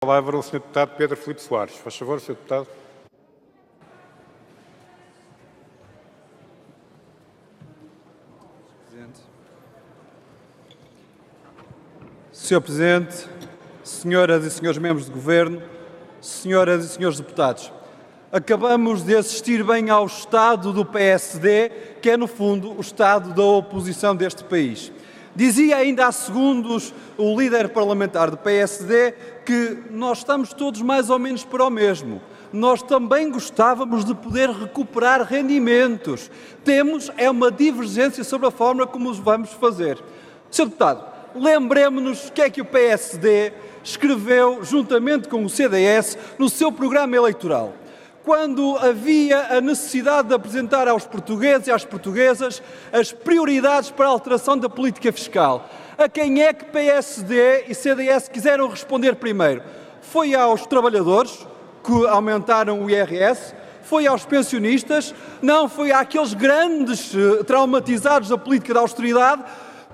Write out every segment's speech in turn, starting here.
palavra o Sr. Deputado Pedro Filipe Soares. Faz favor, Sr. Deputado. Sr. Presidente, senhoras e senhores membros do Governo, senhoras e senhores deputados, acabamos de assistir bem ao estado do PSD, que é, no fundo, o estado da oposição deste país. Dizia ainda há segundos o líder parlamentar do PSD que nós estamos todos mais ou menos para o mesmo. Nós também gostávamos de poder recuperar rendimentos. Temos uma divergência sobre a forma como os vamos fazer. Sr. Deputado, lembremos-nos o que é que o PSD escreveu juntamente com o CDS no seu programa eleitoral. Quando havia a necessidade de apresentar aos portugueses e às portuguesas as prioridades para a alteração da política fiscal. A quem é que PSD e CDS quiseram responder primeiro? Foi aos trabalhadores, que aumentaram o IRS, foi aos pensionistas, não foi àqueles grandes traumatizados da política da austeridade,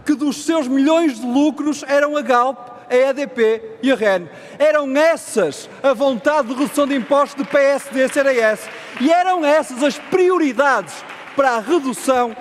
que dos seus milhões de lucros eram a Galp, a EDP e a REN. Eram essas a vontade de redução de impostos de PSD e CDS. E eram essas as prioridades para a redução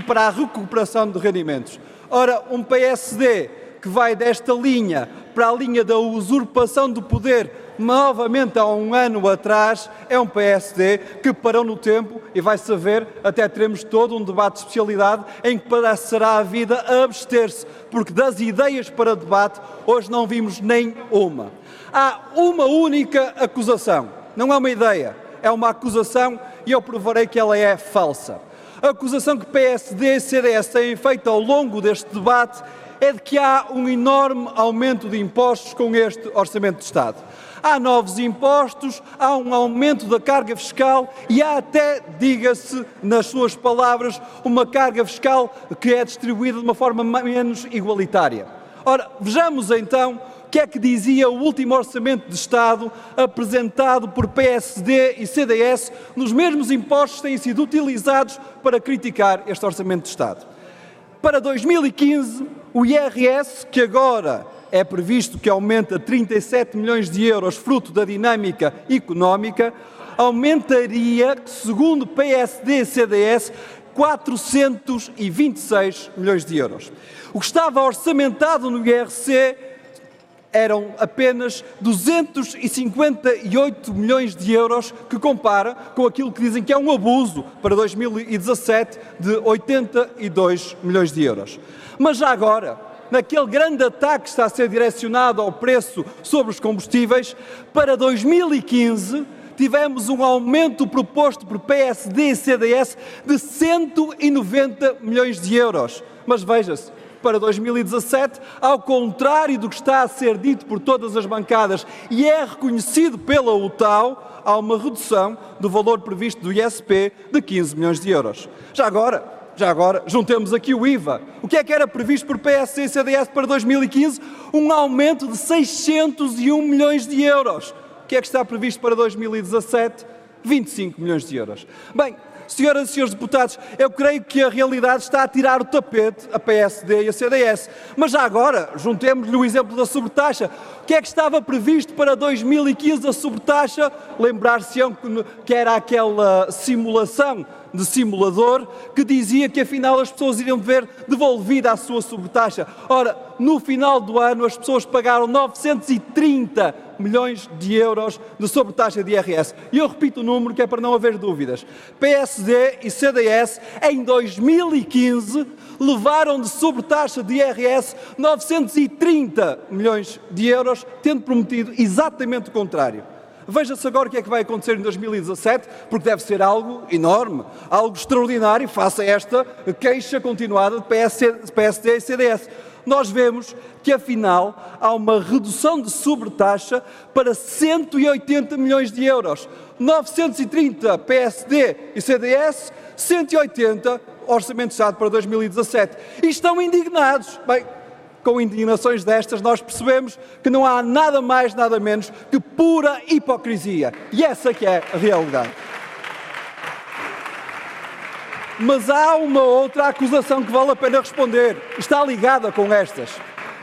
para a recuperação de rendimentos. Ora, um PSD que vai desta linha para a linha da usurpação do poder novamente há um ano atrás, é um PSD que parou no tempo e vai saber, até teremos todo um debate de especialidade em que será a vida a abster-se, porque das ideias para debate hoje não vimos nem uma. Há uma única acusação, não é uma ideia, é uma acusação e eu provarei que ela é falsa. A acusação que PSD e CDS têm feito ao longo deste debate é de que há um enorme aumento de impostos com este Orçamento de Estado. Há novos impostos, há um aumento da carga fiscal e há até, diga-se nas suas palavras, uma carga fiscal que é distribuída de uma forma menos igualitária. Ora, vejamos então o que é que dizia o último Orçamento de Estado apresentado por PSD e CDS nos mesmos impostos que têm sido utilizados para criticar este Orçamento de Estado. Para 2015, o IRS, que agora é previsto que aumente a 37 milhões de euros, fruto da dinâmica económica, aumentaria, segundo PSD e CDS, 426 milhões de euros. O que estava orçamentado no IRC eram apenas 258 milhões de euros, que compara com aquilo que dizem que é um abuso para 2017 de 82 milhões de euros. Mas já agora, naquele grande ataque que está a ser direcionado ao preço sobre os combustíveis, para 2015 tivemos um aumento proposto por PSD e CDS de 190 milhões de euros. Mas veja-se, para 2017, ao contrário do que está a ser dito por todas as bancadas e é reconhecido pela UTAU, há uma redução do valor previsto do ISP de 15 milhões de euros. Já agora, juntemos aqui o IVA. O que é que era previsto por PSD e CDS para 2015? Um aumento de 601 milhões de euros. O que é que está previsto para 2017? 25 milhões de euros. Bem, senhoras e senhores deputados, eu creio que a realidade está a tirar o tapete a PSD e a CDS. Mas já agora, juntemos-lhe o exemplo da sobretaxa. O que é que estava previsto para 2015 a sobretaxa? Lembrar-se-ão que era aquela simulação de simulador que dizia que afinal as pessoas iriam ver devolvida a sua sobretaxa. Ora, no final do ano as pessoas pagaram 930 milhões de euros de sobretaxa de IRS. E eu repito o número que é para não haver dúvidas. PSD e CDS em 2015 levaram de sobretaxa de IRS 930 milhões de euros, tendo prometido exatamente o contrário. Veja-se agora o que é que vai acontecer em 2017, porque deve ser algo enorme, algo extraordinário, face a esta queixa continuada de PSD e CDS. Nós vemos que, afinal, há uma redução de sobretaxa para 180 milhões de euros. 930 PSD e CDS, 180 Orçamento de Estado para 2017. E estão indignados. Bem, com indignações destas, nós percebemos que não há nada mais, nada menos que pura hipocrisia. E essa que é a realidade. Mas há uma outra acusação que vale a pena responder. Está ligada com estas.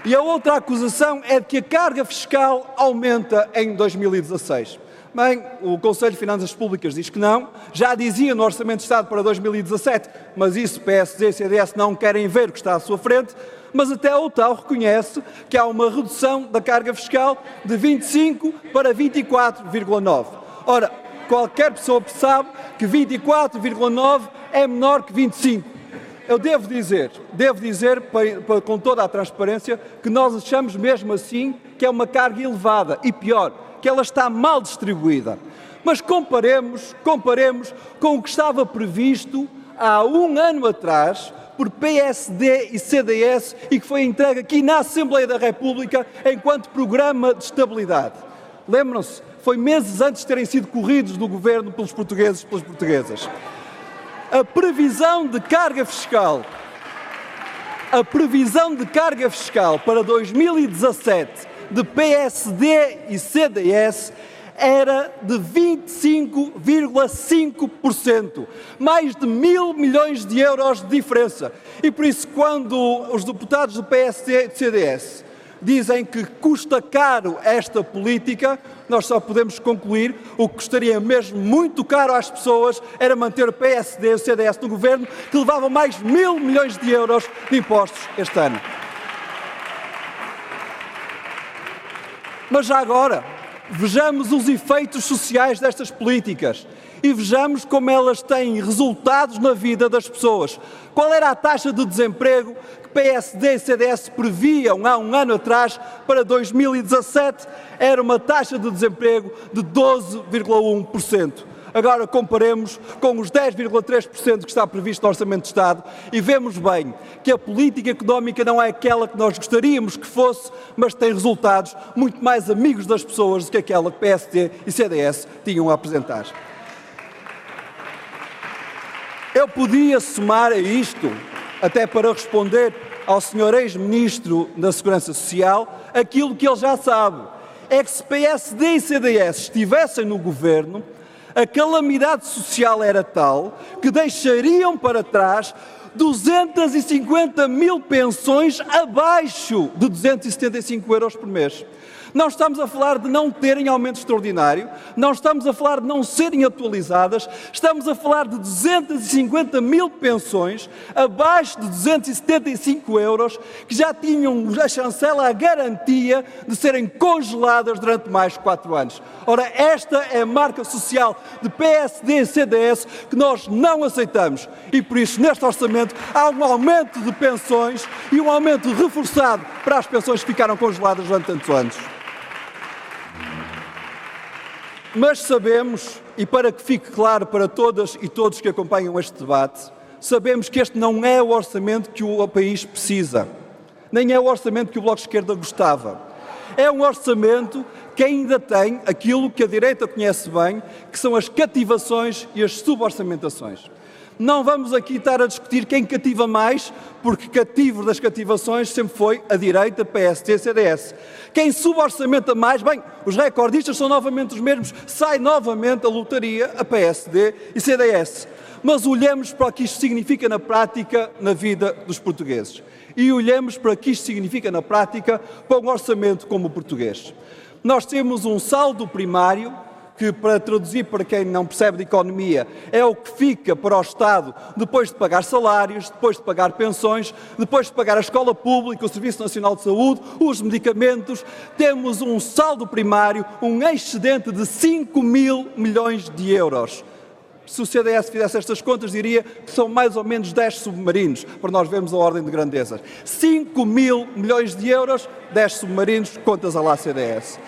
E a outra acusação é de que a carga fiscal aumenta em 2016. Bem, o Conselho de Finanças Públicas diz que não, já dizia no Orçamento de Estado para 2017, mas isso PSD e CDS não querem ver o que está à sua frente, mas até o tal reconhece que há uma redução da carga fiscal de 25 para 24,9. Ora, qualquer pessoa sabe que 24,9 é menor que 25. Eu devo dizer com toda a transparência, que nós achamos mesmo assim que é uma carga elevada e pior, que ela está mal distribuída. Mas comparemos com o que estava previsto há um ano atrás por PSD e CDS e que foi entregue aqui na Assembleia da República enquanto programa de estabilidade. Lembram-se? Foi meses antes de terem sido corridos do governo pelos portugueses e pelas portuguesas. A previsão de carga fiscal para 2017 de PSD e CDS era de 25,5%, mais de 1.000 milhões de euros de diferença. E por isso, quando os deputados do PSD e do CDS dizem que custa caro esta política, nós só podemos concluir o que custaria mesmo muito caro às pessoas era manter o PSD e o CDS no governo, que levavam mais 1.000 milhões de euros de impostos este ano. Mas já agora, vejamos os efeitos sociais destas políticas e vejamos como elas têm resultados na vida das pessoas. Qual era a taxa de desemprego que PSD e CDS previam há um ano atrás para 2017? Era uma taxa de desemprego de 12,1%. Agora comparemos com os 10,3% que está previsto no Orçamento de Estado e vemos bem que a política económica não é aquela que nós gostaríamos que fosse, mas tem resultados muito mais amigos das pessoas do que aquela que PSD e CDS tinham a apresentar. Eu podia somar a isto, até para responder ao Sr. Ex-Ministro da Segurança Social, aquilo que ele já sabe. É que se PSD e CDS estivessem no governo, a calamidade social era tal que deixariam para trás 250 mil pensões abaixo de 275 euros por mês. Não estamos a falar de não terem aumento extraordinário, não estamos a falar de não serem atualizadas, estamos a falar de 250 mil pensões abaixo de 275 euros que já tinham a chancela a garantia de serem congeladas durante mais de 4 anos. Ora, esta é a marca social de PSD e CDS que nós não aceitamos e por isso neste orçamento há um aumento de pensões e um aumento reforçado para as pensões que ficaram congeladas durante tantos anos. Mas sabemos, e para que fique claro para todas e todos que acompanham este debate, sabemos que este não é o orçamento que o país precisa, nem é o orçamento que o Bloco de Esquerda gostava. É um orçamento que ainda tem aquilo que a direita conhece bem, que são as cativações e as suborçamentações. Não vamos aqui estar a discutir quem cativa mais, porque cativo das cativações sempre foi a direita, PSD e CDS. Quem suborçamenta mais, bem, os recordistas são novamente os mesmos, sai novamente a lotaria, a PSD e CDS. Mas olhemos para o que isto significa na prática na vida dos portugueses. E olhemos para o que isto significa na prática para um orçamento como o português. Nós temos um saldo primário, que, para traduzir para quem não percebe de economia, é o que fica para o Estado depois de pagar salários, depois de pagar pensões, depois de pagar a escola pública, o Serviço Nacional de Saúde, os medicamentos. Temos um saldo primário, um excedente de 5.000 milhões de euros. Se o CDS fizesse estas contas, diria que são mais ou menos 10 submarinos, para nós vermos a ordem de grandezas. 5.000 milhões de euros, 10 submarinos, contas a lá CDS.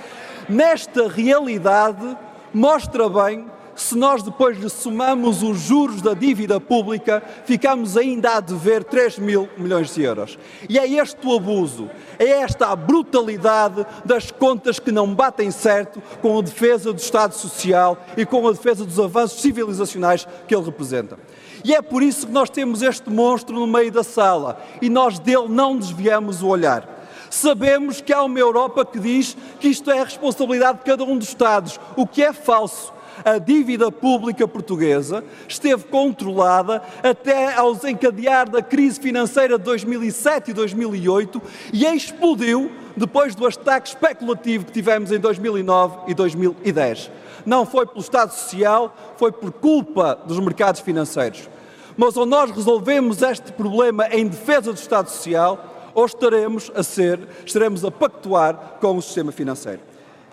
Nesta realidade, mostra bem, se nós depois lhe somamos os juros da dívida pública, ficamos ainda a dever 3.000 milhões de euros. E é este o abuso, é esta a brutalidade das contas que não batem certo com a defesa do Estado Social e com a defesa dos avanços civilizacionais que ele representa. E é por isso que nós temos este monstro no meio da sala e nós dele não desviamos o olhar. Sabemos que há uma Europa que diz que isto é a responsabilidade de cada um dos Estados, o que é falso. a dívida pública portuguesa esteve controlada até ao desencadear da crise financeira de 2007 e 2008 e explodiu depois do ataque especulativo que tivemos em 2009 e 2010. Não foi pelo Estado Social, foi por culpa dos mercados financeiros. Mas ou nós resolvemos este problema em defesa do Estado Social, ou estaremos a pactuar com o sistema financeiro.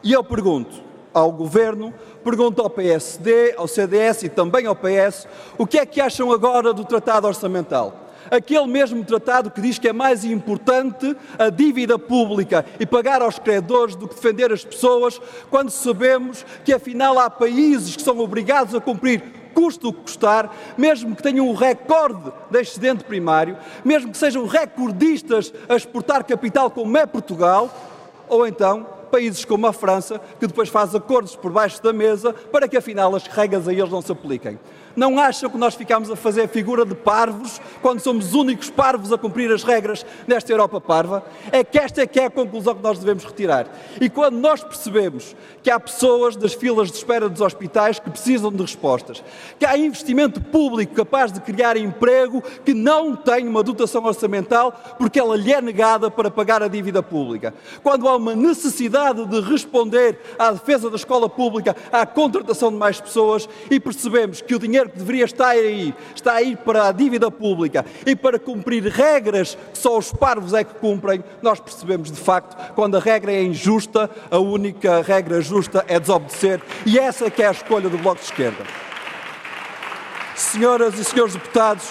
E eu pergunto ao Governo, pergunto ao PSD, ao CDS e também ao PS, o que é que acham agora do Tratado Orçamental? Aquele mesmo tratado que diz que é mais importante a dívida pública e pagar aos credores do que defender as pessoas, quando sabemos que afinal há países que são obrigados a cumprir custe o que custar, mesmo que tenham um recorde de excedente primário, mesmo que sejam recordistas a exportar capital como é Portugal, ou então países como a França, que depois faz acordos por baixo da mesa para que afinal as regras a eles não se apliquem. Não acham que nós ficamos a fazer a figura de parvos quando somos os únicos parvos a cumprir as regras nesta Europa parva? É que esta é que é a conclusão que nós devemos retirar. E quando nós percebemos que há pessoas das filas de espera dos hospitais que precisam de respostas, que há investimento público capaz de criar emprego que não tem uma dotação orçamental porque ela lhe é negada para pagar a dívida pública, quando há uma necessidade de responder à defesa da escola pública, à contratação de mais pessoas e percebemos que o dinheiro que deveria estar aí para a dívida pública e para cumprir regras que só os parvos é que cumprem, nós percebemos de facto, quando a regra é injusta, a única regra justa é desobedecer e essa é que é a escolha do Bloco de Esquerda. Senhoras e senhores deputados,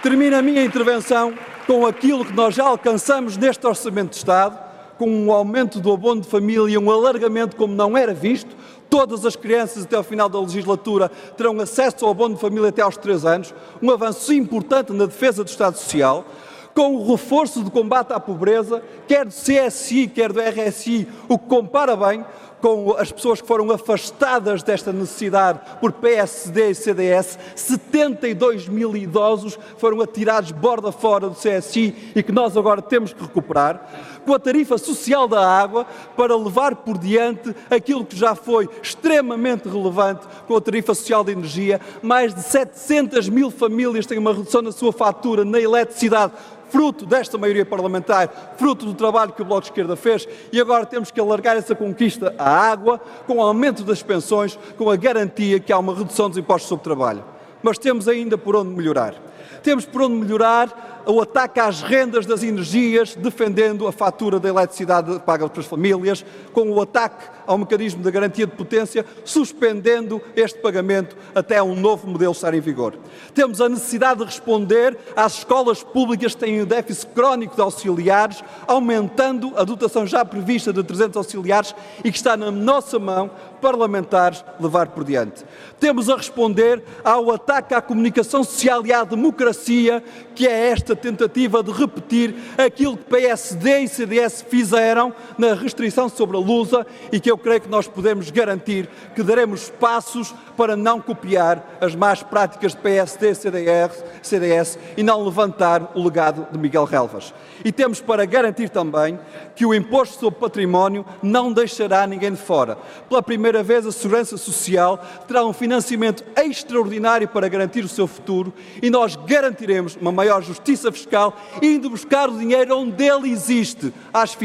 termino a minha intervenção com aquilo que nós já alcançamos neste Orçamento de Estado, com um aumento do abono de família, um alargamento como não era visto. Todas as crianças até ao final da legislatura terão acesso ao abono de família até aos 3 anos, um avanço importante na defesa do Estado Social, com o reforço do combate à pobreza, quer do CSI, quer do RSI, o que compara bem com as pessoas que foram afastadas desta necessidade por PSD e CDS, 72 mil idosos foram atirados borda fora do CSI e que nós agora temos que recuperar, com a tarifa social da água para levar por diante aquilo que já foi extremamente relevante com a tarifa social de energia. Mais de 700 mil famílias têm uma redução na sua fatura na eletricidade, fruto desta maioria parlamentar, fruto do trabalho que o Bloco de Esquerda fez, e agora temos que alargar essa conquista à água, com o aumento das pensões, com a garantia que há uma redução dos impostos sobre o trabalho. Mas temos ainda por onde melhorar. Temos por onde melhorar o ataque às rendas das energias, defendendo a fatura da eletricidade paga pelas famílias, com o ataque ao mecanismo da garantia de potência, suspendendo este pagamento até um novo modelo estar em vigor. Temos a necessidade de responder às escolas públicas que têm um déficit crónico de auxiliares, aumentando a dotação já prevista de 300 auxiliares e que está na nossa mão, parlamentares, levar por diante. Temos a responder ao ataque à comunicação social e à democracia, que é esta tentativa de repetir aquilo que PSD e CDS fizeram na restrição sobre a Lusa e que eu creio que nós podemos garantir que daremos passos para não copiar as más práticas de PSD e CDS e não levantar o legado de Miguel Relvas. E temos para garantir também que o imposto sobre património não deixará ninguém de fora. Pela primeira vez a Segurança Social terá um financiamento extraordinário para garantir o seu futuro e nós garantiremos uma maior justiça fiscal, indo buscar o dinheiro onde ele existe, às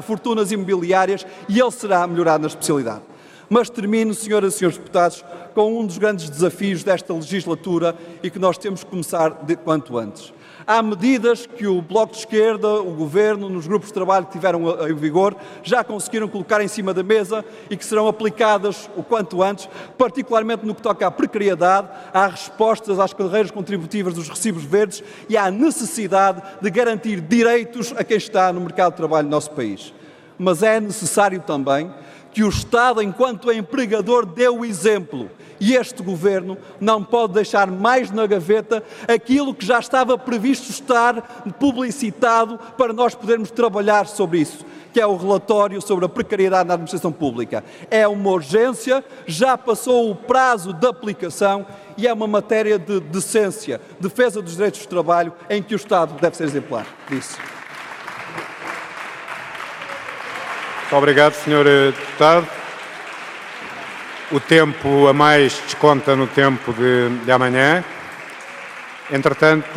fortunas imobiliárias, e ele será melhorado na especialidade. Mas termino, senhoras e senhores deputados, com um dos grandes desafios desta legislatura e que nós temos que começar de quanto antes. Há medidas que o Bloco de Esquerda, o Governo, nos grupos de trabalho que tiveram em vigor, já conseguiram colocar em cima da mesa e que serão aplicadas o quanto antes, particularmente no que toca à precariedade, há respostas às carreiras contributivas dos recibos verdes e à necessidade de garantir direitos a quem está no mercado de trabalho do nosso país. Mas é necessário também que o Estado, enquanto empregador, dê o exemplo. E este Governo não pode deixar mais na gaveta aquilo que já estava previsto estar publicitado para nós podermos trabalhar sobre isso, que é o relatório sobre a precariedade na administração pública. É uma urgência, já passou o prazo de aplicação e é uma matéria de decência, defesa dos direitos de trabalho, em que o Estado deve ser exemplar disso. Muito obrigado, Sr. Deputado. o tempo a mais desconta no tempo de amanhã. Entretanto,